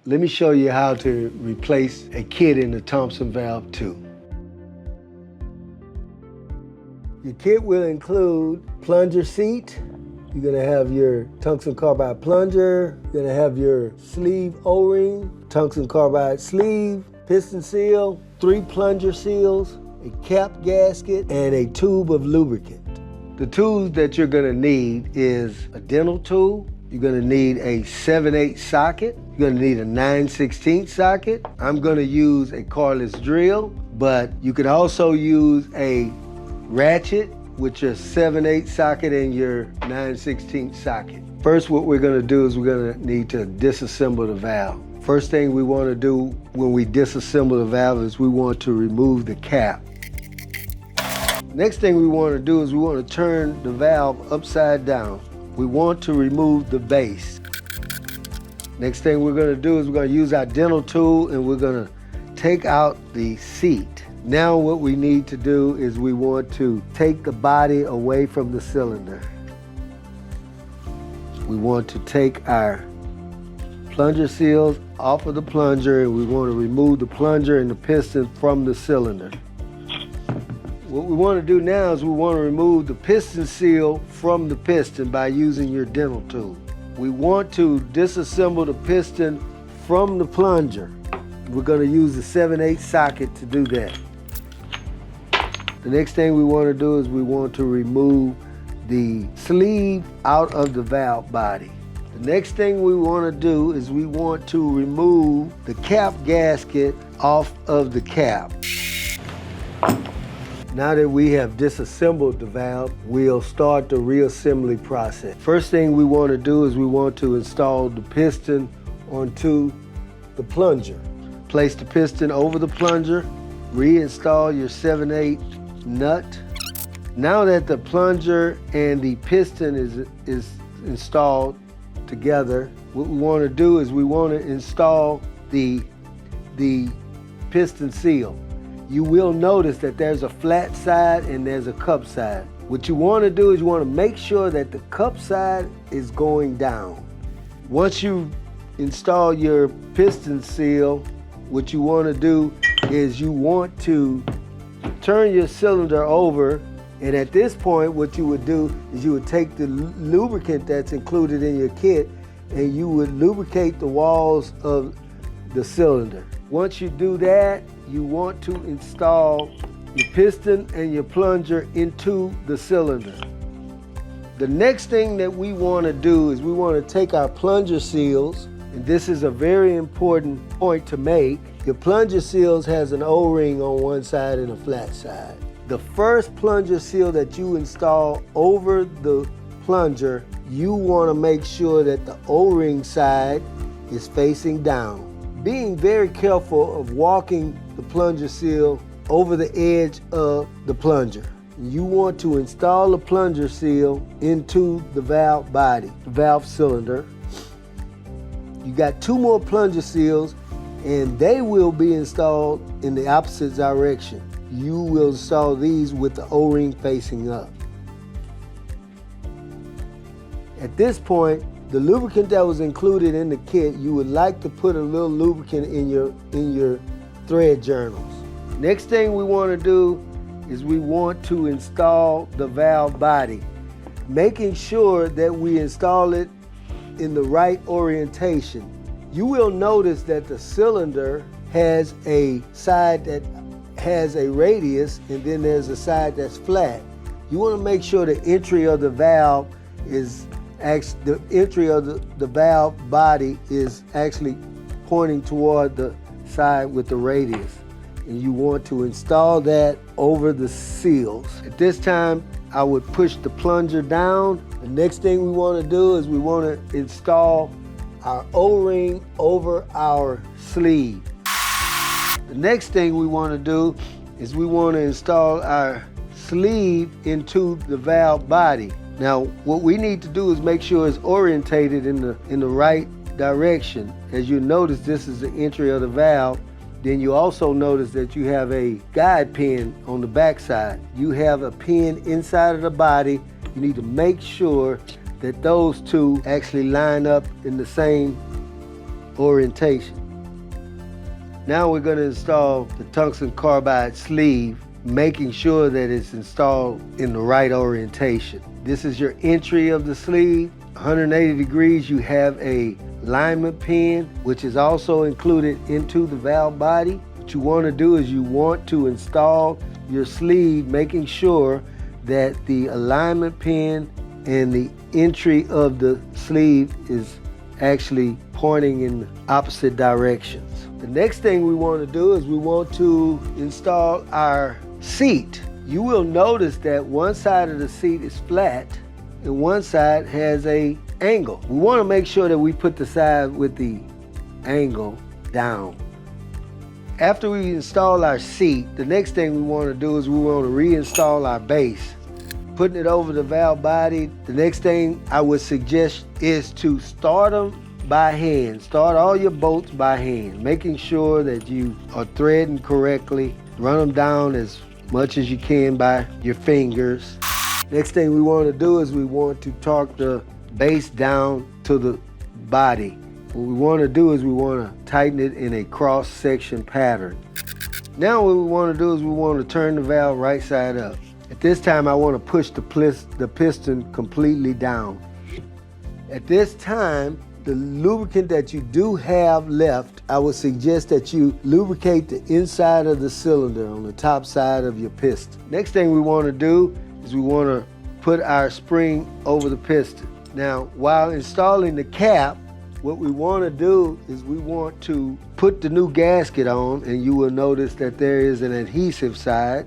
Let me show you how to replace a kit in the Thompson Valve II. Your kit will include plunger seat. You're gonna have your tungsten carbide plunger. You're gonna have your sleeve O-ring, tungsten carbide sleeve, piston seal, 3 plunger seals, a cap gasket, and a tube of lubricant. The tools that you're gonna need is a dental tool. You're gonna need a 7/8 socket. You're gonna need a 9/16 socket. I'm gonna use a cordless drill, but you could also use a ratchet with your 7/8 socket and your 9/16 socket. First, what we're gonna do is we're gonna need to disassemble the valve. First thing we wanna do when we disassemble the valve is we want to remove the cap. Next thing we wanna do is we wanna turn the valve upside down. We want to remove the base. Next thing we're gonna do is we're gonna use our dental tool and we're gonna take out the seat. Now what we need to do is we want to take the body away from the cylinder. We want to take our plunger seals off of the plunger and we want to remove the plunger and the piston from the cylinder. What we want to do now is we want to remove the piston seal from the piston by using your dental tool. We want to disassemble the piston from the plunger. We're going to use the 7/8 socket to do that. The next thing we want to do is we want to remove the sleeve out of the valve body. The next thing we want to do is we want to remove the cap gasket off of the cap. Now that we have disassembled the valve, we'll start the reassembly process. First thing we want to do is we want to install the piston onto the plunger. Place the piston over the plunger, reinstall your 7/8 nut. Now that the plunger and the piston is installed together, what we want to do is we want to install the piston seal. You will notice that there's a flat side and there's a cup side. What you want to do is you want to make sure that the cup side is going down. Once you install your piston seal, what you want to do is you want to turn your cylinder over, and at this point what you would do is you would take the lubricant that's included in your kit and you would lubricate the walls of the cylinder. Once you do that, you want to install your piston and your plunger into the cylinder. The next thing that we want to do is we want to take our plunger seals, and this is a very important point to make. Your plunger seals has an O-ring on one side and a flat side. The first plunger seal that you install over the plunger, you want to make sure that the O-ring side is facing down. Being very careful of walking the plunger seal over the edge of the plunger. You want to install the plunger seal into the valve body, the valve cylinder. You got 2 more plunger seals and they will be installed in the opposite direction. You will install these with the O-ring facing up. At this point, the lubricant that was included in the kit, you would like to put a little lubricant in your thread journals. Next thing we want to do is we want to install the valve body, making sure that we install it in the right orientation. You will notice that the cylinder has a side that has a radius and then there's a side that's flat. You want to make sure the entry of the valve is the entry of the valve body is actually pointing toward the side with the radius. And you want to install that over the seals. At this time, I would push the plunger down. The next thing we want to do is we want to install our O-ring over our sleeve. The next thing we want to do is we want to install our sleeve into the valve body. Now, what we need to do is make sure it's orientated in the right direction. As you notice, this is the entry of the valve. Then you also notice that you have a guide pin on the back side. You have a pin inside of the body. You need to make sure that those two actually line up in the same orientation. Now we're going to install the tungsten carbide sleeve, making sure that it's installed in the right orientation. This is your entry of the sleeve. 180 degrees, you have a alignment pin, which is also included into the valve body. What you want to do is you want to install your sleeve, making sure that the alignment pin and the entry of the sleeve is actually pointing in opposite directions. The next thing we want to do is we want to install our seat. You will notice that one side of the seat is flat and one side has an angle. We want to make sure that we put the side with the angle down. After we install our seat, the next thing we want to do is we want to reinstall our base. Putting it over the valve body, the next thing I would suggest is to start them by hand. Start all your bolts by hand, making sure that you are threading correctly. Run them down as much as you can by your fingers. Next thing we want to do is we want to torque the base down to the body. What we want to do is we want to tighten it in a cross-section pattern. Now what we want to do is we want to turn the valve right side up. At this time I want to push the piston completely down. At this time, the lubricant that you do have left, I would suggest that you lubricate the inside of the cylinder on the top side of your piston. Next thing we want to do is we want to put our spring over the piston. Now, while installing the cap, what we want to do is we want to put the new gasket on, and you will notice that there is an adhesive side.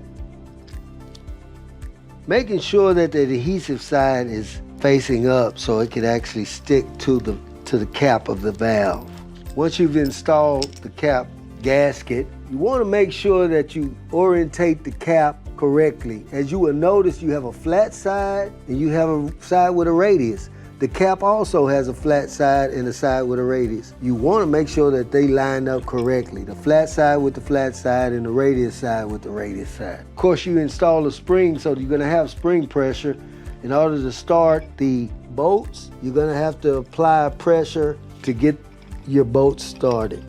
Making sure that the adhesive side is facing up so it can actually stick to the cap of the valve. Once you've installed the cap gasket, you want to make sure that you orientate the cap correctly. As you will notice, you have a flat side and you have a side with a radius. The cap also has a flat side and a side with a radius. You want to make sure that they line up correctly. The flat side with the flat side and the radius side with the radius side. Of course, you install a spring, so you're going to have spring pressure. In order to start the bolts, you're going to have to apply pressure to get your bolts started.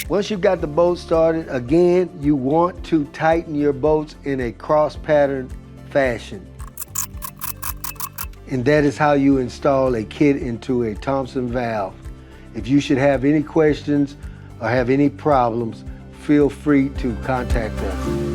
Once you've got the bolts started, again, you want to tighten your bolts in a cross pattern fashion. And that is how you install a kit into a Thompson valve. If you should have any questions or have any problems, feel free to contact us.